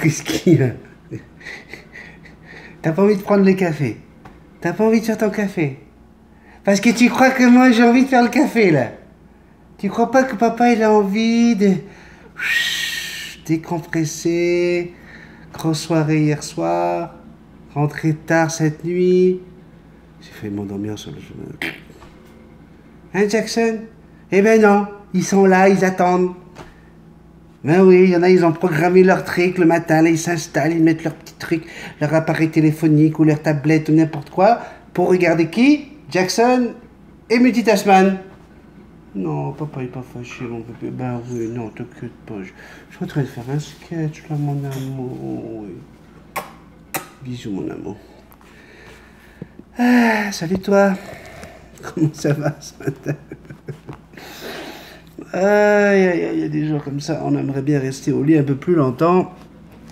Qu'est-ce qu'il y a? T'as pas envie de prendre le café? T'as pas envie de faire ton café? Parce que tu crois que moi j'ai envie de faire le café là? Tu crois pas que papa il a envie de décompresser? Grosse soirée hier soir, rentré tard cette nuit. J'ai failli m'endormir sur le chemin. Hein Jackson? Eh ben non, ils sont là, ils attendent. Ben oui, il y en a, ils ont programmé leur truc le matin, là ils s'installent, ils mettent leur petit truc, leur appareil téléphonique ou leur tablette ou n'importe quoi, pour regarder qui? Jackson et Multitasman. Non, papa il est pas fâché, mon bébé. Ben oui, non, t'inquiète pas. Je suis en train de faire un sketch, là, mon amour. Oui. Bisous, mon amour. Ah, salut toi. Comment ça va ce matin? Aïe, aïe, aïe, il y a des jours comme ça, on aimerait bien rester au lit un peu plus longtemps.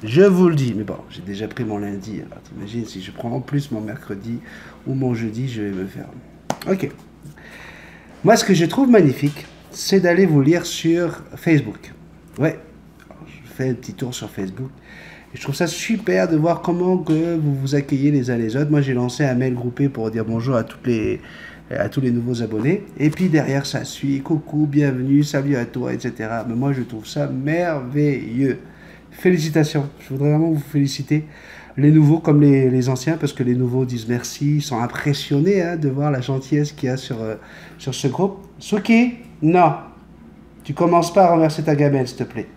Je vous le dis, mais bon, j'ai déjà pris mon lundi. Alors t'imagines, si je prends en plus mon mercredi ou mon jeudi, je vais me faire... Ok. Moi, ce que je trouve magnifique, c'est d'aller vous lire sur Facebook. Ouais, alors, je fais un petit tour sur Facebook. Et je trouve ça super de voir comment que vous vous accueillez les uns les autres. Moi, j'ai lancé un mail groupé pour dire bonjour à tous les nouveaux abonnés. Et puis derrière, ça suit. Coucou, bienvenue, salut à toi, etc. Mais moi, je trouve ça merveilleux. Félicitations. Je voudrais vraiment vous féliciter. Les nouveaux comme les anciens, parce que les nouveaux disent merci, ils sont impressionnés hein, de voir la gentillesse qu'il y a sur ce groupe. Suki, non. Tu commences pas à renverser ta gamelle, s'il te plaît.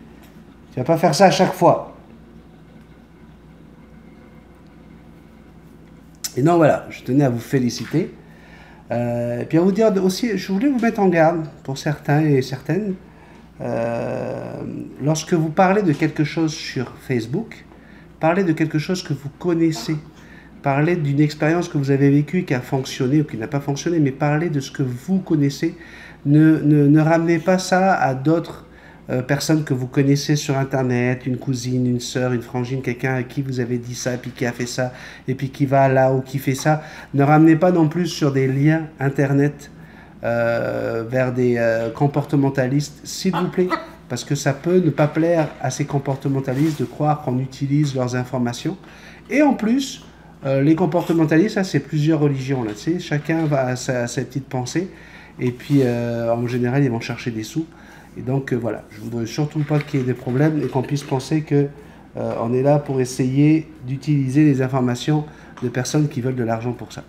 Tu vas pas faire ça à chaque fois. Et non, voilà, je tenais à vous féliciter. Et puis à vous dire aussi, je voulais vous mettre en garde pour certains et certaines. Lorsque vous parlez de quelque chose sur Facebook, parlez de quelque chose que vous connaissez. Parlez d'une expérience que vous avez vécue qui a fonctionné ou qui n'a pas fonctionné, mais parlez de ce que vous connaissez. Ne ramenez pas ça à d'autres personnes que vous connaissez sur Internet, une cousine, une sœur, une frangine, quelqu'un à qui vous avez dit ça, puis qui a fait ça, et puis qui va là ou qui fait ça. Ne ramenez pas non plus sur des liens Internet vers des comportementalistes, s'il vous plaît, parce que ça peut ne pas plaire à ces comportementalistes de croire qu'on utilise leurs informations. Et en plus, les comportementalistes, ça c'est plusieurs religions, là, tu sais, chacun va à sa petite pensée, et puis en général, ils vont chercher des sous. Et donc voilà, je ne voudrais surtout pas qu'il y ait des problèmes et qu'on puisse penser que on est là pour essayer d'utiliser les informations de personnes qui veulent de l'argent pour ça.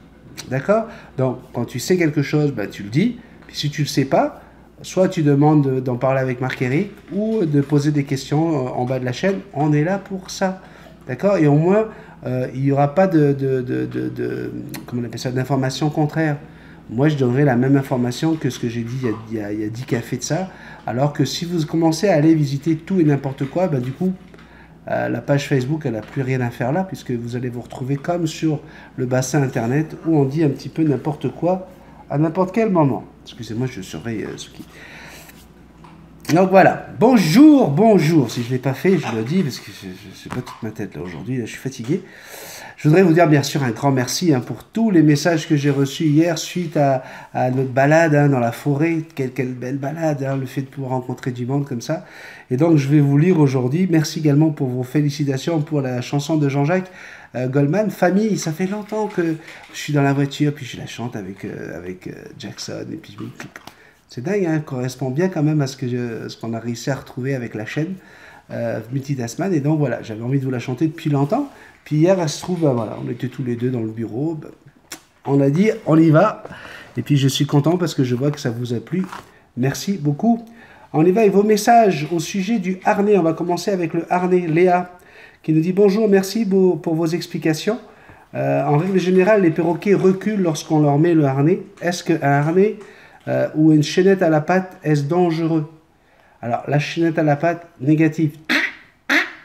D'accord? Donc, quand tu sais quelque chose, ben, tu le dis. Puis si tu ne le sais pas, soit tu demandes d'en parler avec Marc-Éric ou de poser des questions en bas de la chaîne. On est là pour ça. D'accord? Et au moins, il n'y aura pas comment on appelle ça, d'informations contraires. Moi, je donnerai la même information que ce que j'ai dit il y a 10 cafés de ça. Alors que si vous commencez à aller visiter tout et n'importe quoi, ben, du coup, la page Facebook, elle n'a plus rien à faire là, puisque vous allez vous retrouver comme sur le bassin Internet, où on dit un petit peu n'importe quoi, à n'importe quel moment. Excusez-moi, je surveille ce qui... Donc voilà, bonjour, bonjour, si je ne l'ai pas fait, je le dis, parce que je ne sais pas toute ma tête là aujourd'hui, là, je suis fatigué. Je voudrais vous dire bien sûr un grand merci hein, pour tous les messages que j'ai reçus hier suite à notre balade hein, dans la forêt. Quelle belle balade, hein, le fait de pouvoir rencontrer du monde comme ça. Et donc je vais vous lire aujourd'hui. Merci également pour vos félicitations pour la chanson de Jean-Jacques Goldman. Famille, ça fait longtemps que je suis dans la voiture, puis je la chante avec Jackson. Et puis c'est dingue, hein, correspond bien quand même à ce qu'on a réussi à retrouver avec la chaîne Multitasman. Et donc voilà, j'avais envie de vous la chanter depuis longtemps. Puis hier, elle se trouve, ben voilà, on était tous les deux dans le bureau. Ben, on a dit, on y va. Et puis je suis content parce que je vois que ça vous a plu. Merci beaucoup. On y va avec vos messages au sujet du harnais. On va commencer avec le harnais. Léa qui nous dit bonjour, merci pour vos explications. En règle générale, les perroquets reculent lorsqu'on leur met le harnais. Est-ce qu'un harnais ou une chaînette à la patte, est-ce dangereux? Alors, la chaînette à la patte, négative.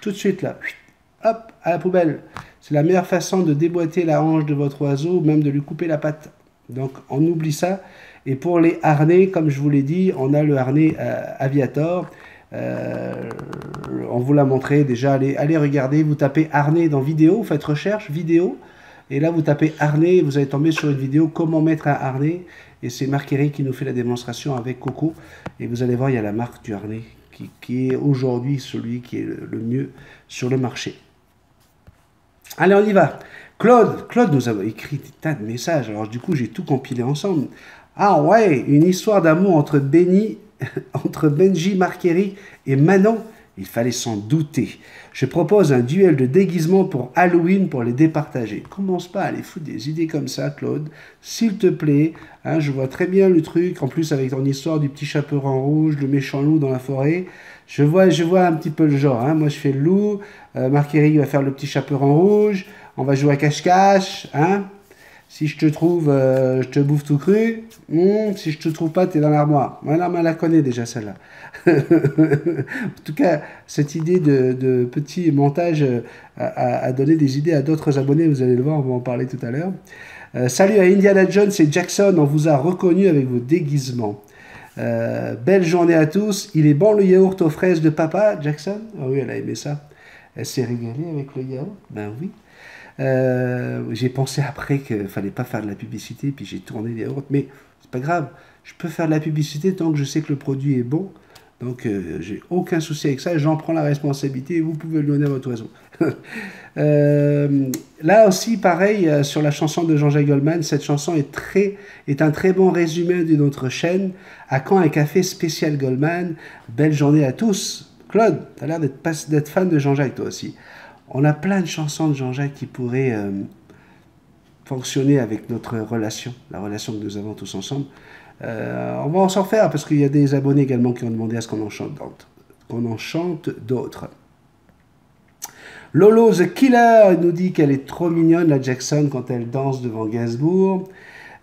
Tout de suite là. Hop, à la poubelle. C'est la meilleure façon de déboîter la hanche de votre oiseau, ou même de lui couper la patte. Donc, on oublie ça. Et pour les harnais, comme je vous l'ai dit, on a le harnais Aviator. On vous l'a montré déjà. Allez regarder, vous tapez harnais dans vidéo, vous faites recherche, vidéo. Et là, vous tapez harnais, vous allez tomber sur une vidéo, comment mettre un harnais. Et c'est Marc-Éric qui nous fait la démonstration avec Coco. Et vous allez voir, il y a la marque du harnais qui est aujourd'hui celui qui est le mieux sur le marché. Allez, on y va. Claude nous a écrit des tas de messages. Alors du coup, j'ai tout compilé ensemble. Ah ouais, une histoire d'amour entre Benji Marqueri et Manon. Il fallait s'en douter. Je propose un duel de déguisement pour Halloween pour les départager. Commence pas à aller foutre des idées comme ça, Claude. S'il te plaît, hein, je vois très bien le truc. En plus, avec ton histoire du petit chaperon rouge, le méchant loup dans la forêt. Je vois un petit peu le genre. Hein. Moi, je fais le loup. Marqueri va faire le petit chaperon rouge. On va jouer à cache-cache. Hein. Si je te trouve, je te bouffe tout cru. Si je te trouve pas, t'es dans l'armoire. Voilà, mais elle la connaît déjà celle-là. En tout cas, cette idée de petit montage a donné des idées à d'autres abonnés. Vous allez le voir, on va en parler tout à l'heure. Salut à Indiana Jones et Jackson, on vous a reconnu avec vos déguisements. Belle journée à tous. Il est bon le yaourt aux fraises de papa, Jackson? Ah oui, elle a aimé ça. Elle s'est régalée avec le yaourt. Ben oui. J'ai pensé après qu'il fallait pas faire de la publicité, puis j'ai tourné les yaourts, mais c'est pas grave, je peux faire de la publicité tant que je sais que le produit est bon, donc j'ai aucun souci avec ça, j'en prends la responsabilité et vous pouvez le donner à votre oiseau. Là aussi, pareil, sur la chanson de Jean-Jacques Goldman, cette chanson est un très bon résumé de notre chaîne. À quand un café spécial Goldman? Belle journée à tous. Claude, tu as l'air d'être fan de Jean-Jacques toi aussi. On a plein de chansons de Jean-Jacques qui pourraient fonctionner avec notre relation, la relation que nous avons tous ensemble. On va en s'en faire parce qu'il y a des abonnés également qui ont demandé à ce qu'on en chante d'autres. Lolo the Killer nous dit qu'elle est trop mignonne, la Jackson, quand elle danse devant Gainsbourg.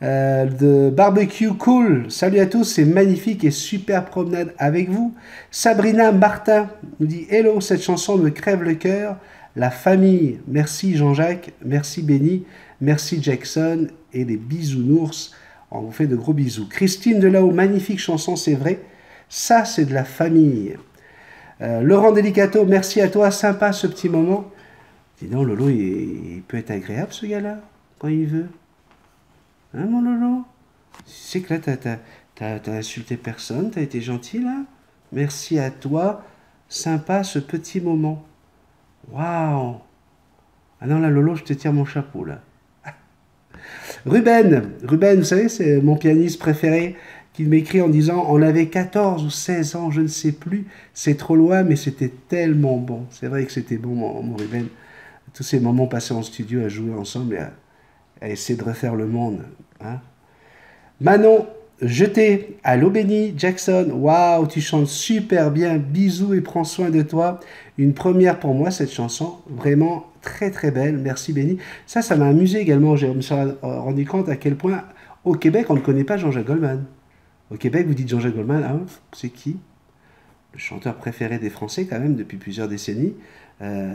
De Barbecue Cool, salut à tous, c'est magnifique et super promenade avec vous. Sabrina Martin nous dit hello, cette chanson me crève le cœur. La famille, merci Jean-Jacques, merci Benny, merci Jackson et les bisounours. On vous fait de gros bisous. Christine Delao, magnifique chanson, c'est vrai. Ça, c'est de la famille. Laurent Delicato, merci à toi, sympa ce petit moment. Dis donc, Lolo, il peut être agréable ce gars-là, quand il veut. Hein, mon Lolo? C'est que là, t'as insulté personne, t'as été gentil là. Merci à toi, sympa ce petit moment. Waouh! Ah non, là, Lolo, je te tire mon chapeau, là. Ruben, vous savez, c'est mon pianiste préféré qui m'écrit en disant « On avait 14 ou 16 ans, je ne sais plus, c'est trop loin, mais c'était tellement bon. » C'est vrai que c'était bon, mon Ruben. Tous ces moments passés en studio à jouer ensemble et à essayer de refaire le monde. Hein. Manon, jeté à l'eau bénie, Jackson, waouh, tu chantes super bien, bisous et prends soin de toi. Une première pour moi, cette chanson, vraiment très très belle, merci Benny. Ça m'a amusé également, je me suis rendu compte à quel point, au Québec, on ne connaît pas Jean-Jacques Goldman. Au Québec, vous dites Jean-Jacques Goldman, ah, c'est qui? Le chanteur préféré des Français quand même, depuis plusieurs décennies.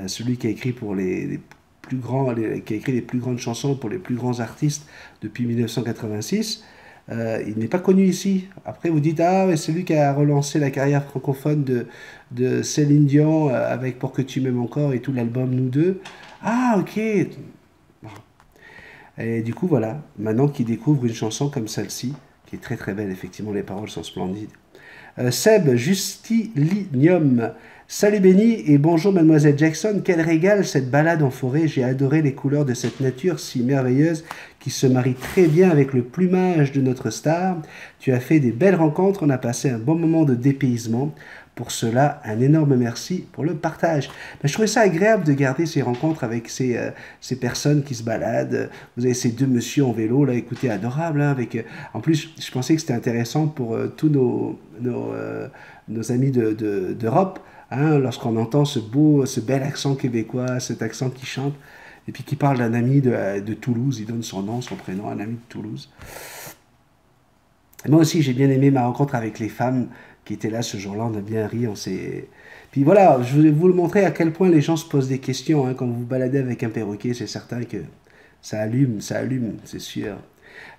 Celui qui a écrit pour les plus grands, qui a écrit les plus grandes chansons pour les plus grands artistes depuis 1986. Il n'est pas connu ici. Après, vous dites, ah, c'est lui qui a relancé la carrière francophone de Céline Dion avec Pour que tu m'aimes encore et tout l'album Nous deux. Ah, ok. Et du coup, voilà. Maintenant qu'il découvre une chanson comme celle-ci, qui est très très belle, effectivement, les paroles sont splendides. Seb Justilinium. Salut Benny et bonjour Mademoiselle Jackson. Quel régal cette balade en forêt. J'ai adoré les couleurs de cette nature si merveilleuse qui se marie très bien avec le plumage de notre star. Tu as fait des belles rencontres. On a passé un bon moment de dépaysement. Pour cela, un énorme merci pour le partage. Ben, je trouvais ça agréable de garder ces rencontres avec ces personnes qui se baladent. Vous avez ces deux messieurs en vélo, là, écoutez, adorables. Hein, en plus, je pensais que c'était intéressant pour tous nos amis d'Europe, hein, lorsqu'on entend ce bel accent québécois, cet accent qui chante, et puis qui parle d'un ami de Toulouse. Il donne son nom, son prénom, un ami de Toulouse. Et moi aussi, j'ai bien aimé ma rencontre avec les femmes qui étaient là ce jour-là, on a bien ri, Puis voilà, je voulais vous le montrer à quel point les gens se posent des questions, hein, quand vous vous baladez avec un perroquet, c'est certain que ça allume, c'est sûr.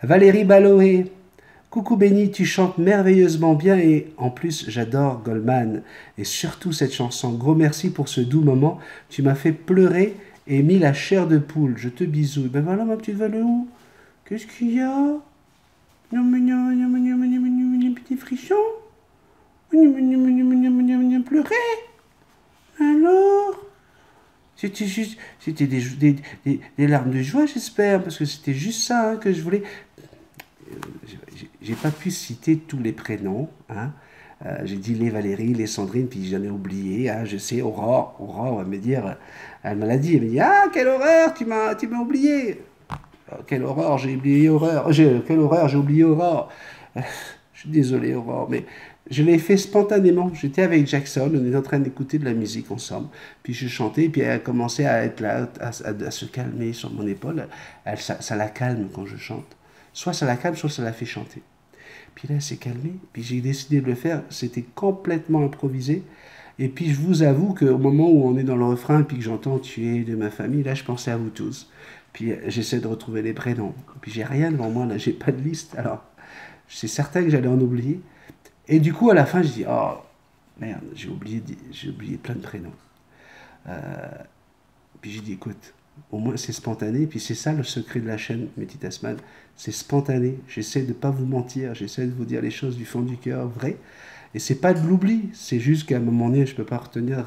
Valérie Baloé, coucou Benny, tu chantes merveilleusement bien et en plus j'adore Goldman et surtout cette chanson, gros merci pour ce doux moment, tu m'as fait pleurer et mis la chair de poule, je te bisouille. Ben voilà ma petite Valou, qu'est-ce qu'il y a? Petit frisson. pleurais? Alors? C'était juste, c'était des larmes de joie, j'espère, parce que c'était juste ça hein, que je voulais. J'ai pas pu citer tous les prénoms. Hein. J'ai dit les Valérie, les Sandrine, puis j'en ai oublié. Hein, je sais, Aurore, Aurore va me dire, elle me l'a dit, elle me dit, ah, quelle horreur, tu m'as oublié. Oh, quelle horreur, j'ai oublié Aurore. Quelle horreur, j'ai oublié Aurore. Je suis désolé, Aurore, mais je l'ai fait spontanément. J'étais avec Jackson, on était en train d'écouter de la musique ensemble. Puis je chantais, puis elle a commencé à être là, à se calmer sur mon épaule. Ça la calme quand je chante. Soit ça la calme, soit ça la fait chanter. Puis là, elle s'est calmée. Puis j'ai décidé de le faire. C'était complètement improvisé. Et puis je vous avoue qu'au moment où on est dans le refrain, puis que j'entends "Tu es de ma famille", là, je pensais à vous tous. Puis j'essaie de retrouver les prénoms. Puis j'ai rien devant moi, là, j'ai pas de liste. Alors, c'est certain que j'allais en oublier. Et du coup, à la fin, je dis "Oh, merde, j'ai oublié plein de prénoms." Puis j'ai dit "Écoute, au moins c'est spontané." Puis c'est ça le secret de la chaîne Mehdi Tasman. C'est spontané. J'essaie de ne pas vous mentir. J'essaie de vous dire les choses du fond du cœur, vraies. Et c'est pas de l'oubli. C'est juste qu'à un moment donné, je ne peux pas retenir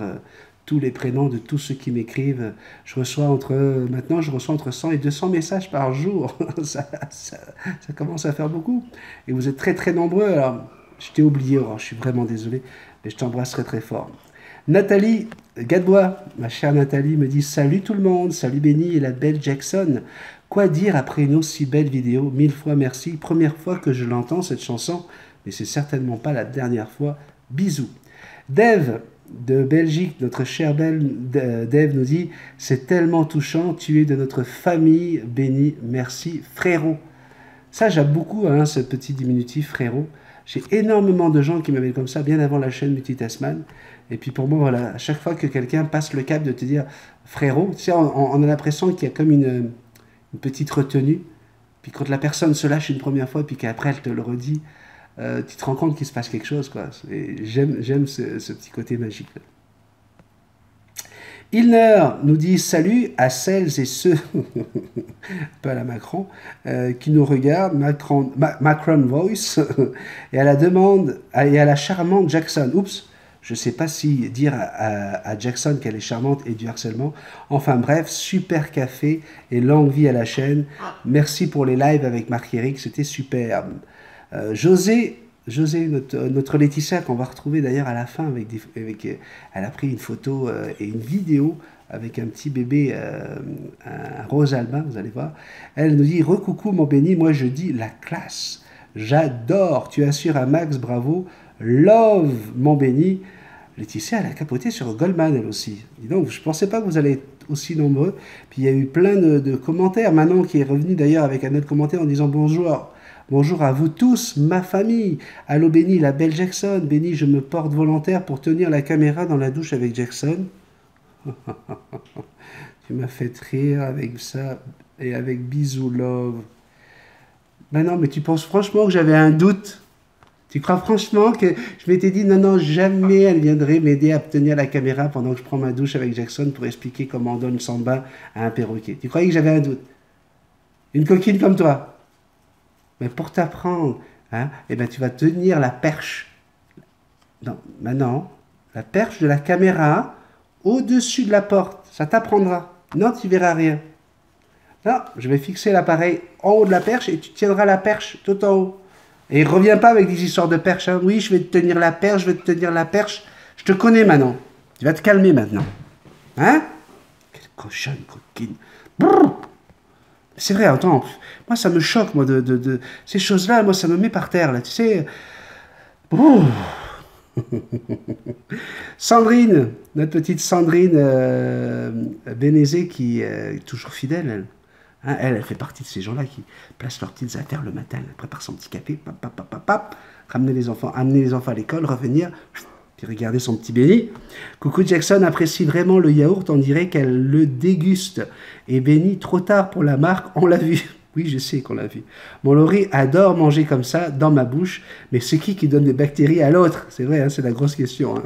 tous les prénoms de tous ceux qui m'écrivent. Maintenant, je reçois entre 100 et 200 messages par jour. ça commence à faire beaucoup. Et vous êtes très très nombreux. Alors, je t'ai oublié, Aurore, je suis vraiment désolé. Mais je t'embrasse très très fort. Nathalie Gadebois, ma chère Nathalie, me dit « Salut tout le monde, salut Benny et la belle Jackson. Quoi dire après une aussi belle vidéo? 1000 fois merci. Première fois que je l'entends, cette chanson, mais c'est certainement pas la dernière fois. Bisous. » Dave de Belgique, notre cher Dave nous dit « C'est tellement touchant, tu es de notre famille, Benny, merci frérot. » Ça, j'aime beaucoup hein, ce petit diminutif frérot. J'ai énormément de gens qui m'appellent comme ça, bien avant la chaîne Mehdi Tasman. Et puis pour moi, voilà, à chaque fois que quelqu'un passe le cap de te dire frérot, tu sais, on a l'impression qu'il y a comme une petite retenue. Puis quand la personne se lâche une première fois, puis qu'après elle te le redit, tu te rends compte qu'il se passe quelque chose, quoi. J'aime ce petit côté magique. Là. Ilner nous dit salut à celles et ceux, pas à la Macron, qui nous regardent, Macron Voice, et à la demande, et à la charmante Jackson. Oups, je ne sais pas si dire à Jackson qu'elle est charmante et du harcèlement. Enfin bref, super café et longue vie à la chaîne. Merci pour les lives avec Marc-Éric, c'était superbe. José, notre Laetitia, qu'on va retrouver d'ailleurs à la fin, elle a pris une photo et une vidéo avec un petit bébé, un rose albin, vous allez voir. Elle nous dit « Recoucou mon Benny, moi je dis la classe, j'adore, tu assures à Max, bravo, love mon Benny ». Laetitia, elle a capoté sur Goldman, elle aussi. Dis donc, je ne pensais pas que vous allez être aussi nombreux. Puis il y a eu plein de commentaires. Manon qui est revenue d'ailleurs avec un autre commentaire en disant « Bonjour ». Bonjour à vous tous, ma famille. Allô Benny, la belle Jackson. Benny, je me porte volontaire pour tenir la caméra dans la douche avec Jackson. Tu m'as fait rire avec ça et avec bisous love. Ben non, mais tu penses franchement que j'avais un doute? Tu crois franchement que je m'étais dit non, jamais elle viendrait m'aider à tenir la caméra pendant que je prends ma douche avec Jackson pour expliquer comment on donne son bain à un perroquet? Tu croyais que j'avais un doute? Une coquine comme toi? Mais pour t'apprendre, hein, eh ben, tu vas tenir la perche. Non, maintenant, la perche de la caméra au-dessus de la porte. Ça t'apprendra. Non, tu verras rien. Non, je vais fixer l'appareil en haut de la perche et tu tiendras la perche tout en haut. Et reviens pas avec des histoires de perche. Hein. Oui, je vais te tenir la perche, je vais te tenir la perche. Je te connais maintenant. Tu vas te calmer maintenant. Hein? Quelle cochonne, coquine. Brrr. C'est vrai, attends, moi ça me choque, moi, de ces choses-là, moi ça me met par terre, là, tu sais. Sandrine, notre petite Sandrine Bénézé, qui est toujours fidèle, elle. Hein, elle fait partie de ces gens-là qui placent leurs petites affaires le matin, elle prépare son petit café, amener les enfants à l'école, revenir, puis regarder son petit Benny. Coucou Jackson apprécie vraiment le yaourt, on dirait qu'elle le déguste. Et Benny, trop tard pour la marque, on l'a vu. Oui, je sais qu'on l'a vu. Mon Laurie adore manger comme ça, dans ma bouche, mais c'est qui donne des bactéries à l'autre? C'est vrai, hein, c'est la grosse question. Hein.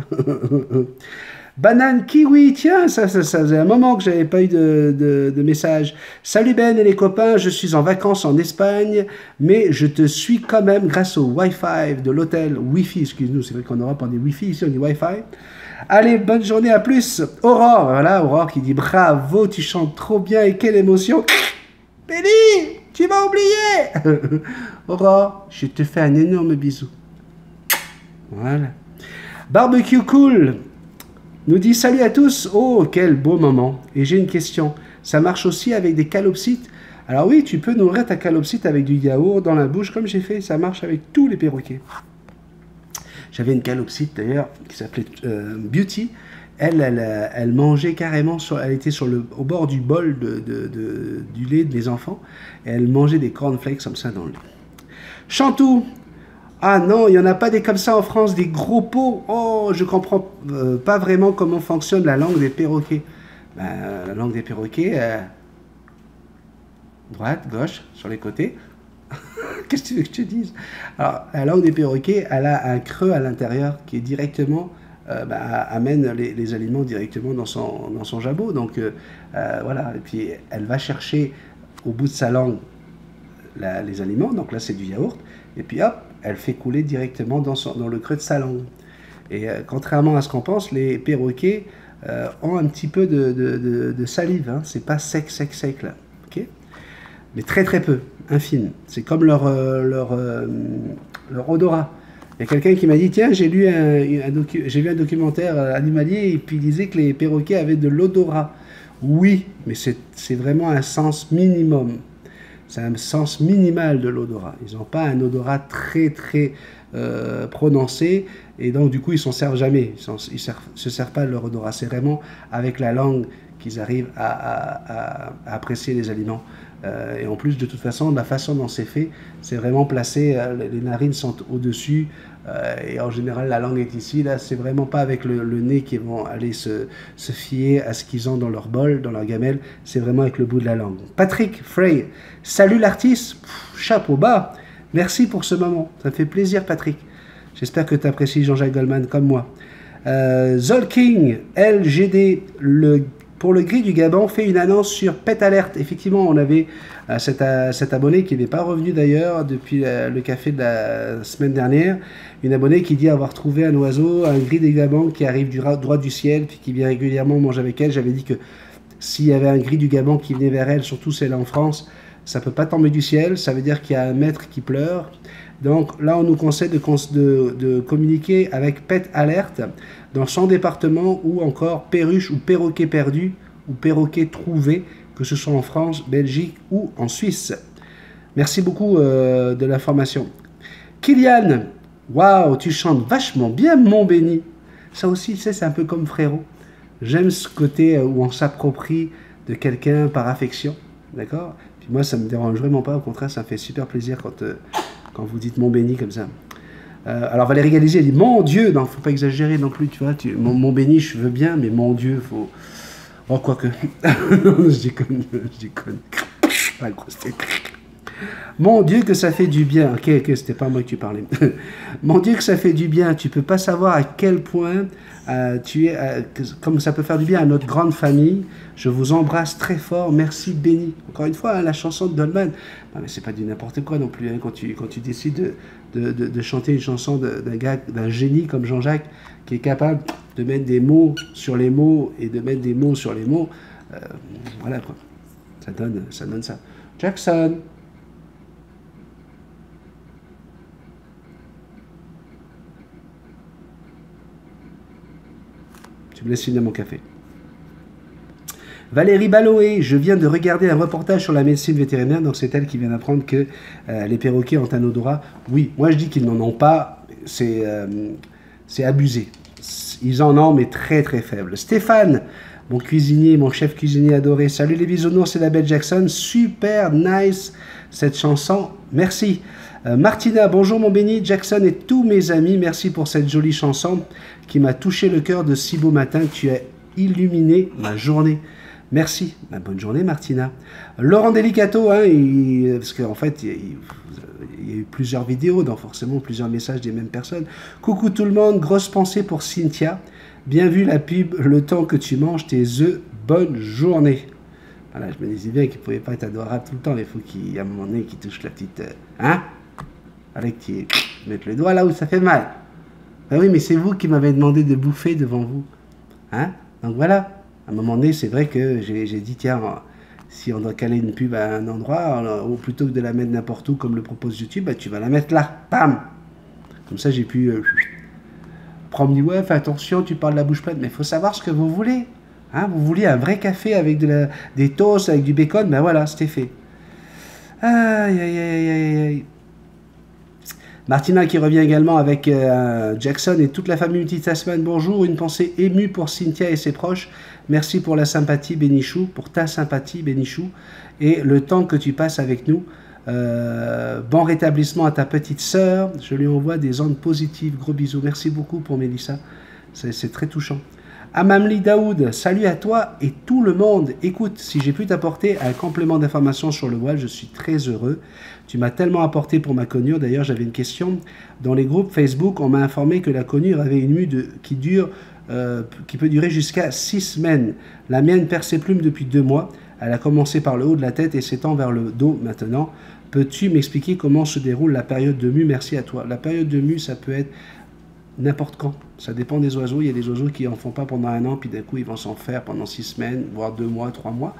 Banane kiwi, tiens, ça faisait un moment que j'avais pas eu de message. Salut Ben et les copains, je suis en vacances en Espagne, mais je te suis quand même grâce au Wi-Fi de l'hôtel Wi-Fi, excuse-nous, c'est vrai qu'en Europe on dit Wi-Fi, ici on dit Wi-Fi. Allez, bonne journée, à plus. Aurore, voilà, Aurore qui dit bravo, tu chantes trop bien et quelle émotion. Béni, tu m'as oublié. Aurore, je te fais un énorme bisou. Voilà. Barbecue Cool nous dit salut à tous. Oh, quel beau moment. Et j'ai une question. Ça marche aussi avec des calopsites? Alors oui, tu peux nourrir ta calopsite avec du yaourt dans la bouche comme j'ai fait. Ça marche avec tous les perroquets. J'avais une calopsite d'ailleurs qui s'appelait Beauty. Elle mangeait carrément, elle était au bord du bol du lait de mes enfants. Et elle mangeait des cornflakes comme ça dans le lait. Chantou. Ah non, il n'y en a pas des comme ça en France, des gros pots. Oh, je comprends pas vraiment comment fonctionne la langue des perroquets. La langue des perroquets, droite, gauche, sur les côtés. Qu'est-ce que tu veux que je te dise? Alors, la langue des perroquets, elle a un creux à l'intérieur qui est directement, amène les aliments directement dans son jabot. Donc, voilà. Et puis, elle va chercher au bout de sa langue les aliments. Donc là, c'est du yaourt. Et puis, hop, elle fait couler directement dans le creux de sa langue. Et contrairement à ce qu'on pense, les perroquets ont un petit peu de salive. Hein. C'est pas sec là. Okay, mais très très peu, infime. C'est comme leur odorat. Il y a quelqu'un qui m'a dit, tiens, j'ai vu un documentaire animalier et puis il disait que les perroquets avaient de l'odorat. Oui, mais c'est vraiment un sens minimum. C'est un sens minimal de l'odorat. Ils n'ont pas un odorat très très prononcé et donc du coup ils ne s'en servent jamais. Ils ne se servent pas de leur odorat. C'est vraiment avec la langue qu'ils arrivent à apprécier les aliments. Et en plus, de toute façon, la façon dont c'est fait, c'est vraiment placé, les narines sont au-dessus, et en général, la langue est ici. Là, c'est vraiment pas avec le nez qu'ils vont aller se fier à ce qu'ils ont dans leur bol, dans leur gamelle, c'est vraiment avec le bout de la langue. Patrick Frey, salut l'artiste, chapeau bas, merci pour ce moment, ça me fait plaisir Patrick. J'espère que tu apprécies Jean-Jacques Goldman comme moi. Zolking, LGD, pour le gris du Gabon, fait une annonce sur Pet Alert. Effectivement, on avait cet abonné qui n'est pas revenu d'ailleurs depuis le café de la semaine dernière. Une abonnée qui dit avoir trouvé un oiseau, un gris du Gabon qui arrive droit du ciel, puis qui vient régulièrement manger avec elle. J'avais dit que s'il y avait un gris du Gabon qui venait vers elle, surtout celle en France, ça ne peut pas tomber du ciel. Ça veut dire qu'il y a un maître qui pleure. Donc là, on nous conseille de communiquer avec Pet Alert dans son département ou encore perruche ou perroquet perdu ou perroquet trouvé, que ce soit en France, Belgique ou en Suisse. Merci beaucoup de l'information. Kylian, waouh, tu chantes vachement bien, mon béni. Ça aussi, c'est un peu comme Frérot. J'aime ce côté où on s'approprie de quelqu'un par affection. D'accord? Puis moi, ça me dérange vraiment pas. Au contraire, ça me fait super plaisir quand vous dites mon béni comme ça. Alors Valérie Galizier, elle dit mon Dieu, non, faut pas exagérer non plus, tu vois, mon béni, je veux bien, mais mon Dieu, faut. Oh, quoique. je déconne. La grosse tête. Mon Dieu, que ça fait du bien. Ok, c'était pas moi que tu parlais. Mon Dieu, que ça fait du bien. Tu peux pas savoir à quel point comme ça peut faire du bien à notre grande famille. Je vous embrasse très fort. Merci, béni. Encore une fois, hein, la chanson de Dolman. Non, mais c'est pas du n'importe quoi non plus. Hein, quand tu décides de chanter une chanson d'un génie comme Jean-Jacques, qui est capable de mettre des mots sur les mots et de mettre des mots sur les mots, voilà quoi. Ça donne ça. Jackson. Tu me laisses finir mon café. Valérie Baloé, je viens de regarder un reportage sur la médecine vétérinaire, donc c'est elle qui vient d'apprendre que les perroquets ont un odorat. Oui, moi je dis qu'ils n'en ont pas, c'est abusé. Ils en ont, mais très très faible. Stéphane, mon cuisinier, mon chef cuisinier adoré, salut les bisounours, c'est la belle Jackson, super nice cette chanson, merci. Martina, bonjour mon béni, Jackson et tous mes amis, merci pour cette jolie chanson qui m'a touché le cœur de si beau matin, tu as illuminé ma journée. Merci, bonne journée Martina. Laurent Delicato, hein, parce qu'en fait, il y a eu plusieurs vidéos, donc forcément plusieurs messages des mêmes personnes. Coucou tout le monde, grosse pensée pour Cynthia. Bien vu la pub, le temps que tu manges tes œufs, bonne journée. Voilà, je me disais bien qu'il ne pouvait pas être adorable tout le temps, il faut qu'il y ait un moment donné qui touche la petite... hein? Avec qui mettre le doigt là où ça fait mal. Ben oui, mais c'est vous qui m'avez demandé de bouffer devant vous. Hein? Donc voilà, à un moment donné, c'est vrai que j'ai dit, tiens, si on doit caler une pub à un endroit, ou plutôt que de la mettre n'importe où, comme le propose YouTube, bah, tu vas la mettre là, bam. Comme ça, j'ai pu... Après, on me dit, ouais, fais attention, tu parles la bouche pleine, mais il faut savoir ce que vous voulez. Hein? Vous vouliez un vrai café avec des toasts, avec du bacon, ben voilà, c'était fait. Aïe, aïe, aïe, aïe, aïe. Martina qui revient également avec Jackson et toute la famille Multitasman. Bonjour, une pensée émue pour Cynthia et ses proches. Merci pour la sympathie, Bénichou, pour ta sympathie, Bénichou, et le temps que tu passes avec nous. Bon rétablissement à ta petite sœur. Je lui envoie des ondes positives. Gros bisous. Merci beaucoup pour Mélissa. C'est très touchant. Amamli Daoud, salut à toi et tout le monde. Écoute, si j'ai pu t'apporter un complément d'information sur le voile, je suis très heureux. Tu m'as tellement apporté pour ma conure. D'ailleurs, j'avais une question. Dans les groupes Facebook, on m'a informé que la conure avait une mue qui peut durer jusqu'à 6 semaines. La mienne perd ses plumes depuis 2 mois. Elle a commencé par le haut de la tête et s'étend vers le dos maintenant. Peux-tu m'expliquer comment se déroule la période de mue? Merci à toi. La période de mue, ça peut être n'importe quand. Ça dépend des oiseaux. Il y a des oiseaux qui n'en font pas pendant 1 an, puis d'un coup, ils vont s'en faire pendant 6 semaines, voire 2 mois, 3 mois.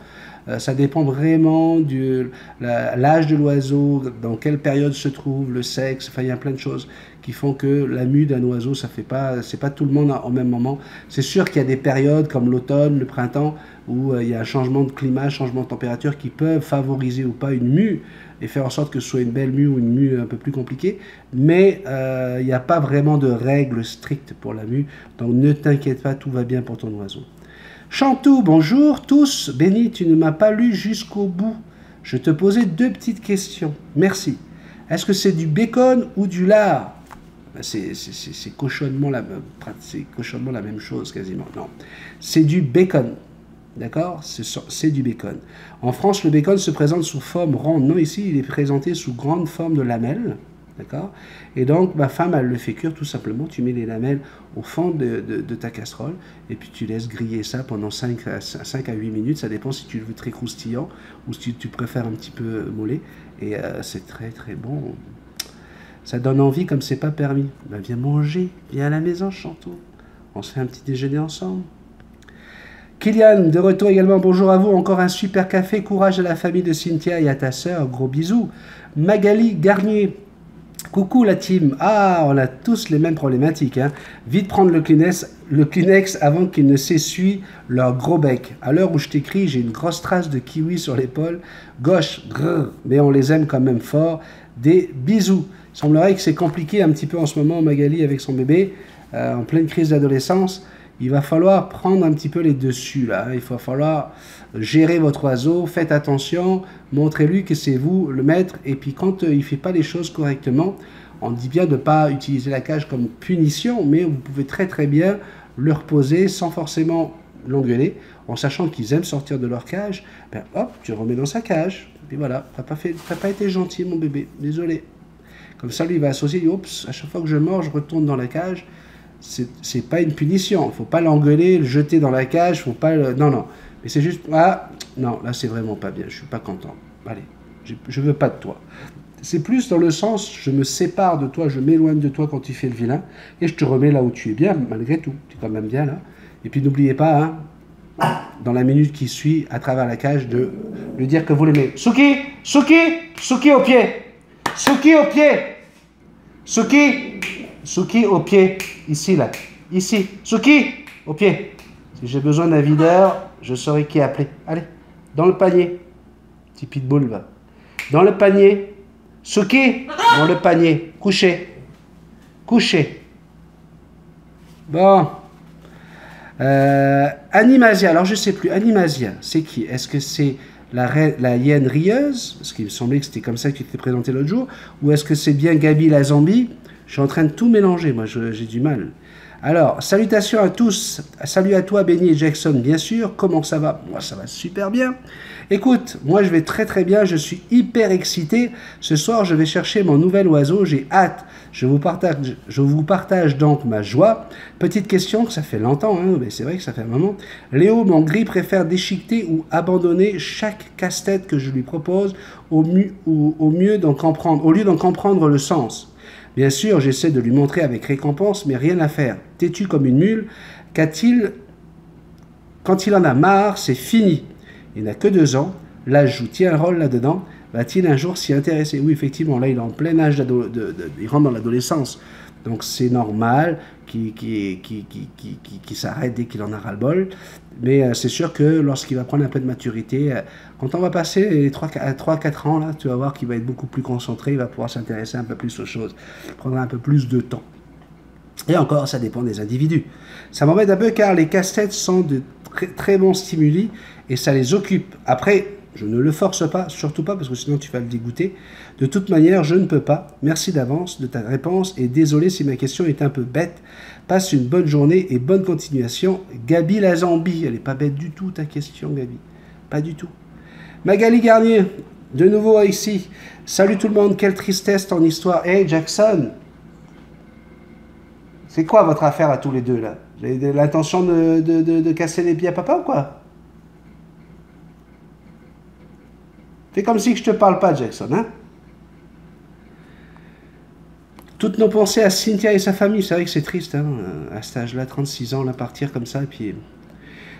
Ça dépend vraiment de l'âge de l'oiseau, dans quelle période se trouve, le sexe. Enfin, il y a plein de choses qui font que la mue d'un oiseau, c'est pas tout le monde au même moment. C'est sûr qu'il y a des périodes comme l'automne, le printemps, où il y a un changement de climat, changement de température qui peuvent favoriser ou pas une mue et faire en sorte que ce soit une belle mue ou une mue un peu plus compliquée. Mais il n'y a pas vraiment de règles strictes pour la mue. Donc ne t'inquiète pas, tout va bien pour ton oiseau. Chantou, bonjour tous. Béni, tu ne m'as pas lu jusqu'au bout. Je te posais 2 petites questions. Merci. Est-ce que c'est du bacon ou du lard? C'est cochonnement la même chose quasiment. Non, c'est du bacon. D'accord? C'est du bacon. En France, le bacon se présente sous forme ronde. Non, ici, il est présenté sous grande forme de lamelles. D'accord? Et donc, ma femme, elle le fait cuire tout simplement. Tu mets les lamelles au fond de ta casserole et puis tu laisses griller ça pendant 5 à 8 minutes. Ça dépend si tu le veux très croustillant ou si tu préfères un petit peu mollet. Et c'est très, très bon. Ça donne envie comme c'est pas permis. Ben, viens manger. Viens à la maison, Chantou. On se fait un petit déjeuner ensemble. Kylian, de retour également, bonjour à vous, encore un super café, courage à la famille de Cynthia et à ta sœur, gros bisous. Magali Garnier, coucou la team, ah, on a tous les mêmes problématiques, hein. Vite prendre le Kleenex avant qu'ils ne s'essuient leur gros bec. À l'heure où je t'écris, j'ai une grosse trace de kiwi sur l'épaule gauche, grrr, mais on les aime quand même fort, des bisous. Il semblerait que c'est compliqué un petit peu en ce moment, Magali, avec son bébé, en pleine crise d'adolescence. Il va falloir prendre un petit peu les dessus, là. Il va falloir gérer votre oiseau, faites attention, montrez-lui que c'est vous le maître. Et puis quand il ne fait pas les choses correctement, on dit bien de ne pas utiliser la cage comme punition, mais vous pouvez très très bien le reposer sans forcément l'engueuler, en sachant qu'ils aiment sortir de leur cage. Ben, hop, tu le remets dans sa cage. Et puis voilà, t'as pas été gentil mon bébé, désolé. Comme ça, lui, il va associer, oups, à chaque fois que je mords, je retourne dans la cage. C'est pas une punition, il ne faut pas l'engueuler, le jeter dans la cage, faut pas le... Non, non, mais c'est juste, ah, non, là c'est vraiment pas bien, je suis pas content, allez, je veux pas de toi. C'est plus dans le sens, je me sépare de toi, je m'éloigne de toi quand tu fais le vilain, et je te remets là où tu es bien, malgré tout, tu es quand même bien là. Et puis n'oubliez pas, hein, dans la minute qui suit, à travers la cage, de lui dire que vous l'aimez. Suki, Suki, Suki au pied, Suki au pied, Suki, Suki au pied, ici là, ici, Suki au pied. Si j'ai besoin d'un videur, je saurai qui appeler. Allez, dans le panier, petit pitbull va. Dans le panier, Suki, dans le panier, couché, couché. Bon, Animasia, alors je sais plus, Animasia, c'est qui? Est-ce que c'est la hyène rieuse, parce qu'il me semblait que c'était comme ça que tu t'es présenté l'autre jour, ou est-ce que c'est bien Gabi la zombie? Je suis en train de tout mélanger, moi j'ai du mal. Alors, salutations à tous, salut à toi Benny et Jackson, bien sûr, comment ça va? Moi ça va super bien. Écoute, moi je vais très très bien, je suis hyper excité. Ce soir je vais chercher mon nouvel oiseau, j'ai hâte. Je vous partage donc ma joie. Petite question, ça fait longtemps, hein, mais c'est vrai que ça fait un moment. Léo, mon gris, préfère déchiqueter ou abandonner chaque casse-tête que je lui propose au lieu d'en comprendre le sens. Bien sûr, j'essaie de lui montrer avec récompense, mais rien à faire. Têtu comme une mule, qu'a-t-il Quand il en a marre, c'est fini. Il n'a que 2 ans. L'âge joue-t-il un rôle là-dedans? Va-t-il un jour s'y intéresser? Oui, effectivement, là, il est en plein âge, il rentre dans l'adolescence. Donc, c'est normal qu'il s'arrête dès qu'il en a ras-le-bol. Mais c'est sûr que lorsqu'il va prendre un peu de maturité, quand on va passer les 3-4 ans, là, tu vas voir qu'il va être beaucoup plus concentré, il va pouvoir s'intéresser un peu plus aux choses. Il prendra un peu plus de temps. Et encore, ça dépend des individus. Ça m'embête un peu car les casse-têtes sont de très bons stimuli et ça les occupe. Après, je ne le force pas, surtout pas, parce que sinon tu vas le dégoûter. De toute manière, je ne peux pas. Merci d'avance de ta réponse et désolé si ma question est un peu bête. Passe une bonne journée et bonne continuation. Gabi la Zambie. Elle n'est pas bête du tout ta question, Gabi. Pas du tout. Magali Garnier, de nouveau ici. Salut tout le monde, quelle tristesse ton histoire. Hey Jackson, c'est quoi votre affaire à tous les deux là? Vous avez l'intention de casser les pieds à papa ou quoi? Fais comme si je te parle pas, Jackson, hein? Toutes nos pensées à Cynthia et sa famille. C'est vrai que c'est triste, hein, à cet âge-là, 36 ans, là, partir comme ça. Et puis...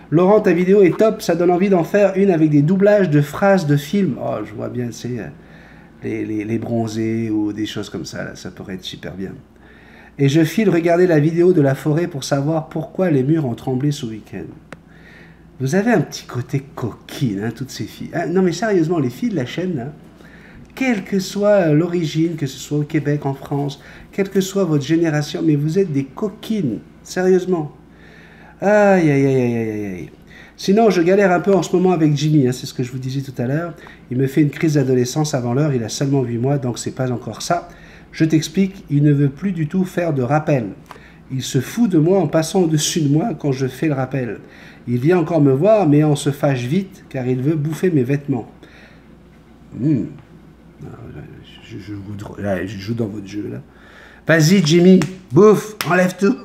Laurent, ta vidéo est top. Ça donne envie d'en faire une avec des doublages de phrases de films. Oh, je vois bien, c'est les bronzés ou des choses comme ça. Là, ça pourrait être super bien. Et je file regarder la vidéo de la forêt pour savoir pourquoi les murs ont tremblé ce week-end. Vous avez un petit côté coquine, hein, toutes ces filles. Ah, non mais sérieusement, les filles de la chaîne, là, quelle que soit l'origine, que ce soit au Québec, en France, quelle que soit votre génération, mais vous êtes des coquines, sérieusement. Aïe, aïe, aïe, aïe, aïe, aïe. Sinon, je galère un peu en ce moment avec Jimmy, hein, c'est ce que je vous disais tout à l'heure. Il me fait une crise d'adolescence avant l'heure, il a seulement 8 mois, donc c'est pas encore ça. Je t'explique, il ne veut plus du tout faire de rappel. Il se fout de moi en passant au-dessus de moi quand je fais le rappel. Il vient encore me voir, mais on se fâche vite, car il veut bouffer mes vêtements. Je joue dans votre jeu, là. Vas-y, Jimmy, bouffe, enlève tout.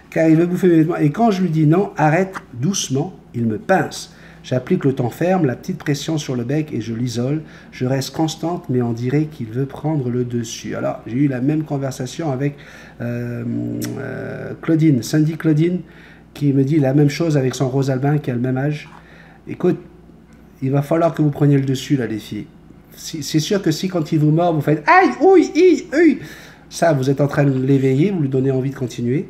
Car il veut bouffer mes vêtements. Et quand je lui dis non, arrête doucement, il me pince. J'applique le temps ferme, la petite pression sur le bec et je l'isole. Je reste constante, mais on dirait qu'il veut prendre le dessus. Alors, j'ai eu la même conversation avec Claudine, Cindy Claudine, qui me dit la même chose avec son Rose Albin qui a le même âge. Écoute, il va falloir que vous preniez le dessus, là, les filles. C'est sûr que si, quand il vous mord, vous faites « Aïe, ouïe, ouïe !» Ça, vous êtes en train de l'éveiller, vous lui donnez envie de continuer.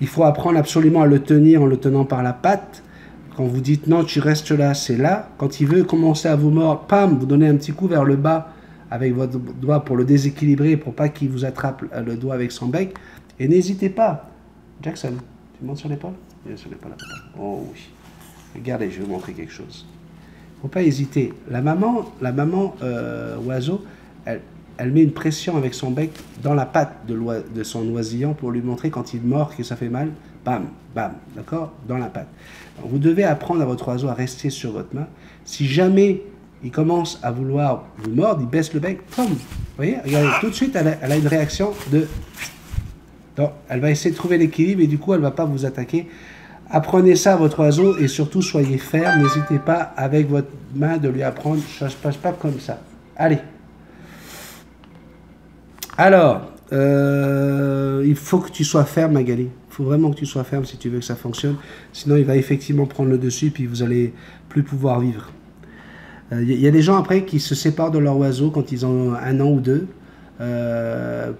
Il faut apprendre absolument à le tenir en le tenant par la patte. Quand vous dites « Non, tu restes là », c'est là. Quand il veut commencer à vous mordre, pam, vous donnez un petit coup vers le bas avec votre doigt pour le déséquilibrer, pour pas qu'il vous attrape le doigt avec son bec. Et n'hésitez pas. Jackson, tu montes sur l'épaule? Bien sur l'épaule. Oh oui. Regardez, je vais vous montrer quelque chose. Il ne faut pas hésiter. La maman oiseau, elle met une pression avec son bec dans la patte de son oisillon pour lui montrer quand il mord que ça fait mal. Bam, bam, d'accord? Dans la patte. Donc, vous devez apprendre à votre oiseau à rester sur votre main. Si jamais il commence à vouloir vous mordre, il baisse le bec. Pum. Vous voyez? Regardez, tout de suite, elle a une réaction de... Donc, elle va essayer de trouver l'équilibre et du coup, elle ne va pas vous attaquer. Apprenez ça à votre oiseau et surtout, soyez ferme. N'hésitez pas, avec votre main, de lui apprendre. Ça ne se passe pas comme ça. Allez. Alors, il faut que tu sois ferme, Magali. Il faut vraiment que tu sois ferme si tu veux que ça fonctionne. Sinon, il va effectivement prendre le dessus, puis vous allez plus pouvoir vivre. Il y a des gens, après, qui se séparent de leur oiseau quand ils ont 1 an ou 2.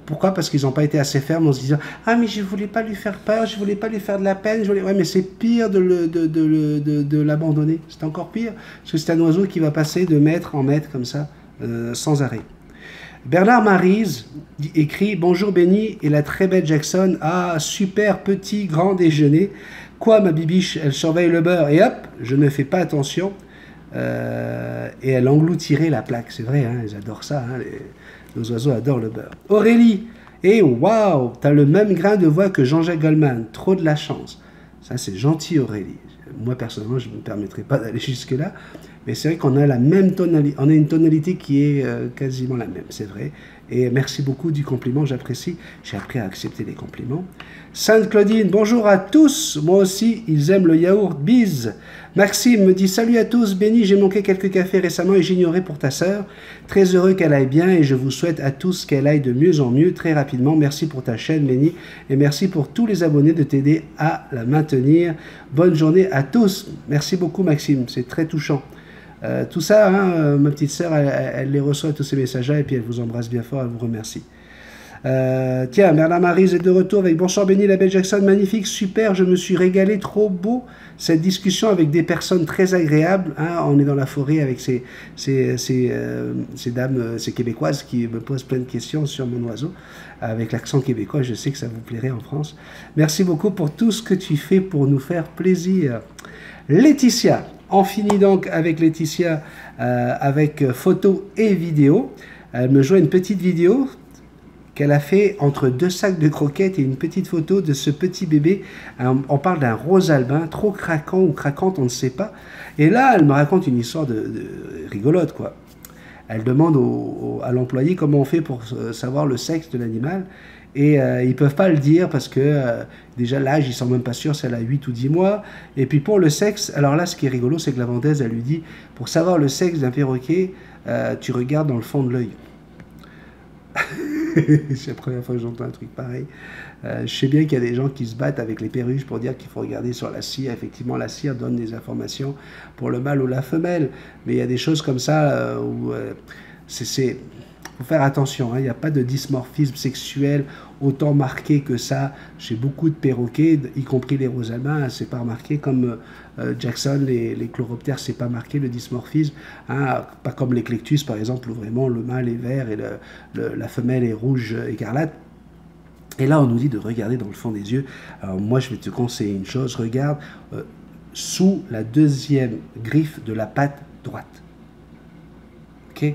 Pourquoi? Parce qu'ils n'ont pas été assez fermes en se disant « Ah, mais je ne voulais pas lui faire peur, je ne voulais pas lui faire de la peine. » Ouais, mais c'est pire de l'abandonner. C'est encore pire. Parce que c'est un oiseau qui va passer de mètre en mètre, comme ça, sans arrêt. Bernard Maryse écrit « Bonjour Benny et la très belle Jackson. Ah, super petit grand déjeuner. Quoi, ma bibiche? Elle surveille le beurre. Et hop, je ne fais pas attention. Et elle engloutirait la plaque. » C'est vrai, hein, ils adorent ça. Hein, nos oiseaux adorent le beurre. Aurélie. Et waouh, t'as le même grain de voix que Jean-Jacques Goldman. Trop de la chance. Ça, c'est gentil, Aurélie. Moi, personnellement, je ne me permettrai pas d'aller jusque-là. Mais c'est vrai qu'on a la même tonalité, on a une tonalité qui est quasiment la même, c'est vrai. Et merci beaucoup du compliment, j'apprécie. J'ai appris à accepter les compliments. Sainte Claudine, bonjour à tous. Moi aussi, ils aiment le yaourt. Bise. Maxime me dit, salut à tous. Béni, j'ai manqué quelques cafés récemment et j'ignorais pour ta sœur. Très heureux qu'elle aille bien et je vous souhaite à tous qu'elle aille de mieux en mieux très rapidement. Merci pour ta chaîne, Béni. Et merci pour tous les abonnés de t'aider à la maintenir. Bonne journée à tous. Merci beaucoup, Maxime. C'est très touchant. Tout ça, hein, ma petite sœur, elle les reçoit, tous ces messages-là, et puis elle vous embrasse bien fort, elle vous remercie. Tiens, Merlin Maryse est de retour avec bonsoir Béni, la belle Jackson, magnifique, super, je me suis régalé, trop beau, cette discussion avec des personnes très agréables, hein, on est dans la forêt avec ces dames, ces Québécoises qui me posent plein de questions sur mon oiseau, avec l'accent québécois, je sais que ça vous plairait en France. Merci beaucoup pour tout ce que tu fais pour nous faire plaisir. Laetitia, on finit donc avec Laetitia, avec photo et vidéo. Elle me joint une petite vidéo qu'elle a fait entre 2 sacs de croquettes et une petite photo de ce petit bébé. On parle d'un rose albin, trop craquant ou craquante, on ne sait pas. Et là, elle me raconte une histoire de rigolote, quoi. Elle demande à l'employé comment on fait pour savoir le sexe de l'animal. Et ils ne peuvent pas le dire parce que déjà l'âge, ils ne sont même pas sûrs si elle a 8 ou 10 mois. Et puis pour le sexe, alors là, ce qui est rigolo, c'est que la vendeuse, elle lui dit, pour savoir le sexe d'un perroquet, tu regardes dans le fond de l'œil. C'est la première fois que j'entends un truc pareil. Je sais bien qu'il y a des gens qui se battent avec les perruches pour dire qu'il faut regarder sur la cire. Effectivement, la cire donne des informations pour le mâle ou la femelle. Mais il y a des choses comme ça où il faut faire attention. Hein, il n'y a pas de dimorphisme sexuel autant marqué que ça chez beaucoup de perroquets, y compris les roses albins. C'est pas remarqué comme Jackson, les chloroptères, c'est pas marqué le dimorphisme. Hein, pas comme l'éclectus par exemple, où vraiment le mâle est vert et la femelle est rouge écarlate. Et là, on nous dit de regarder dans le fond des yeux. Alors moi, je vais te conseiller une chose. Regarde sous la deuxième griffe de la patte droite. Ok?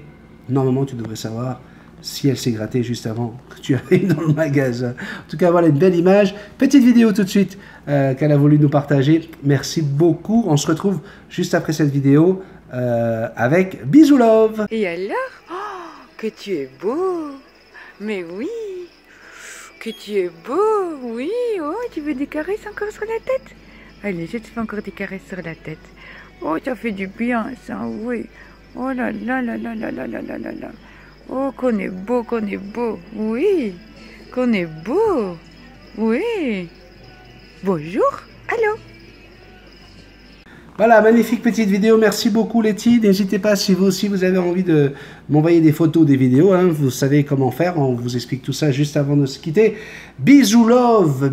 Normalement, tu devrais savoir si elle s'est grattée juste avant que tu arrives dans le magasin. En tout cas, voilà une belle image. Petite vidéo tout de suite qu'elle a voulu nous partager. Merci beaucoup. On se retrouve juste après cette vidéo avec Bisous Love. Et alors, oh, que tu es beau. Mais oui, que tu es beau. Oui, oh, tu veux des caresses encore sur la tête? Allez, je te fais encore des caresses sur la tête. Oh, ça fait du bien, ça, oui. Oh là là là là là là là là là là. Oh, qu'on est beau, oui. Qu'on est beau, oui. Bonjour, allô. Voilà, magnifique petite vidéo. Merci beaucoup, Letty. N'hésitez pas, si vous aussi vous avez envie de m'envoyer des photos, des vidéos, hein, vous savez comment faire. On vous explique tout ça juste avant de se quitter. Bisous Love,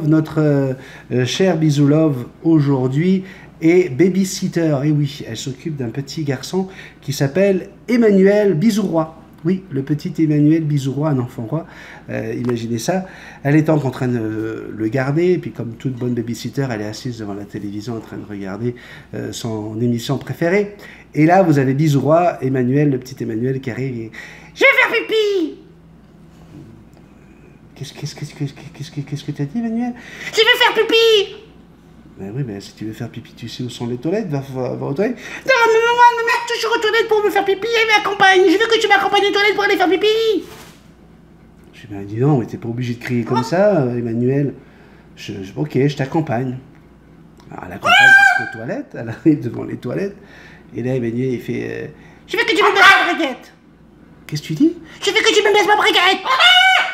notre cher Bisous Love aujourd'hui. Et babysitter, et oui, elle s'occupe d'un petit garçon qui s'appelle Emmanuel Bisouroy. Oui, le petit Emmanuel Bisouroy, un enfant roi, imaginez ça. Elle est en train de le garder, et puis comme toute bonne babysitter, elle est assise devant la télévision en train de regarder son émission préférée. Et là, vous avez Bisouroy, Emmanuel, le petit Emmanuel qui arrive et « Je vais faire pipi !» Qu'est-ce que tu as dit, Emmanuel? « Je vais faire pipi !» Ben oui, mais si tu veux faire pipi, tu sais où sont les toilettes, va aux toilettes. Non, mais maman, ne mets toujours aux toilettes pour me faire pipi, elle m'accompagne. Je veux que tu m'accompagnes aux toilettes pour aller faire pipi. Je lui ai dit non, mais t'es pas obligé de crier comme ça, Emmanuel. Ok, je t'accompagne. Alors, elle accompagne jusqu'aux toilettes, elle arrive devant les toilettes, et là, Emmanuel, il fait je veux que tu me baisses ma braguette. Qu'est-ce que tu dis? Je veux que tu me baisses ma braguette.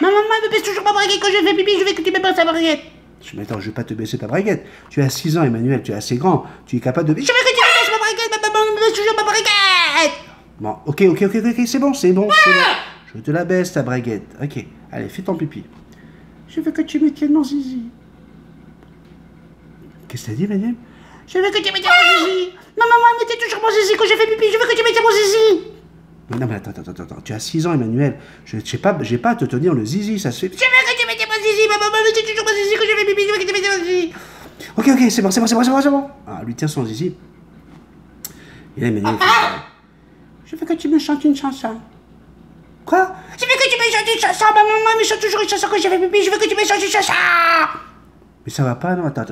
Ma maman me baisse toujours ma braguette quand je fais pipi, je veux que tu me baisses ma braguette. Je dis, mais attends, je ne vais pas te baisser ta braguette. Tu as 6 ans, Emmanuel, tu es assez grand. Tu es capable de... Je veux que tu me baisses ma braguette, ma maman me baisse toujours ma braguette. Bon, ok, c'est bon. Je te la baisse, ta braguette. Ok, allez, fais ton pipi. Je veux que tu me tiennes mon zizi. Qu'est-ce que t'as dit, Emmanuel? Je veux que tu me tiennes mon zizi. Ma maman me mettait toujours mon zizi quand je fais pipi. Je veux que tu me tiennes mon zizi. Non, mais attends. Tu as 6 ans, Emmanuel. Je n'ai pas à te tenir le zizi, ça se fait... Je veux que tu me tiennes mon zizi. Ma maman me mettait toujours mon zizi quand je fais pipi. Je veux que tu me tiennes mon zizi. Ok, c'est bon. Ah, lui tient son zizi. Et là, Emmanuel fait... Je veux que tu me chantes une chanson. Quoi? Je veux que tu me chantes une chanson. Ma maman me chante toujours une chanson quand je fais pipi. Je veux que tu me chantes une chanson. Mais ça va pas, non? Attends.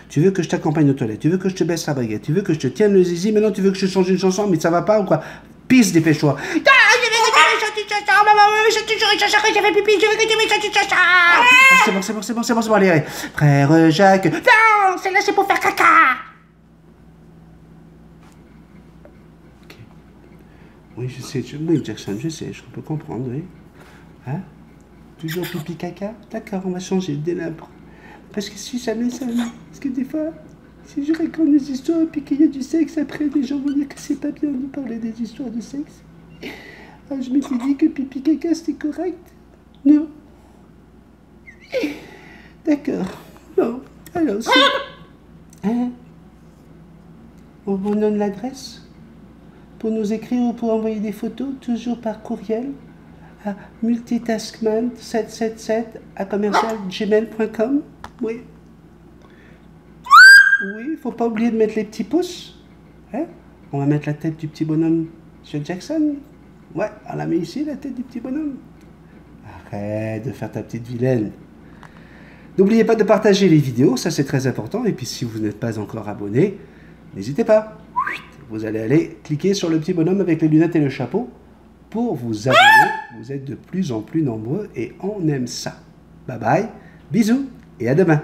Tu veux que je t'accompagne aux toilettes? Tu veux que je te baisse la baguette? Tu veux que je te tienne le zizi? Maintenant, tu veux que je te change une chanson? Mais ça va pas ou quoi? Pisse, dépêche-toi. Je veux que tu me chantes sorti de chacha. Maman, j'ai toujours eu chacha quand j'ai fait pipi. Je veux que tu me sortes de chacha. C'est bon, allez. Frère Jacques. Non, celle-là, c'est pour faire caca. Ok. Oui, je sais. Oui, Jackson, je sais. Je peux comprendre, oui. Hein? Toujours pipi caca? D'accord, on va changer dès l'imbre. Parce que si jamais ça... Parce que des fois, si je raconte des histoires et puis qu'il y a du sexe, après, les gens vont dire que c'est pas bien de parler des histoires de sexe. Alors, je m'étais dit que pipi caca, c'était correct. Non. D'accord. Bon, alors, si... Hein? On vous donne l'adresse pour nous écrire ou pour envoyer des photos, toujours par courriel, à multitaskman777@gmail.com. Oui. Oui, il faut pas oublier de mettre les petits pouces. Hein? On va mettre la tête du petit bonhomme sur Jackson. Ouais, on la met ici, la tête du petit bonhomme. Arrête de faire ta petite vilaine. N'oubliez pas de partager les vidéos, ça c'est très important. Et puis si vous n'êtes pas encore abonné, n'hésitez pas. Vous allez aller cliquer sur le petit bonhomme avec les lunettes et le chapeau pour vous abonner. Vous êtes de plus en plus nombreux et on aime ça. Bye bye, bisous et à demain.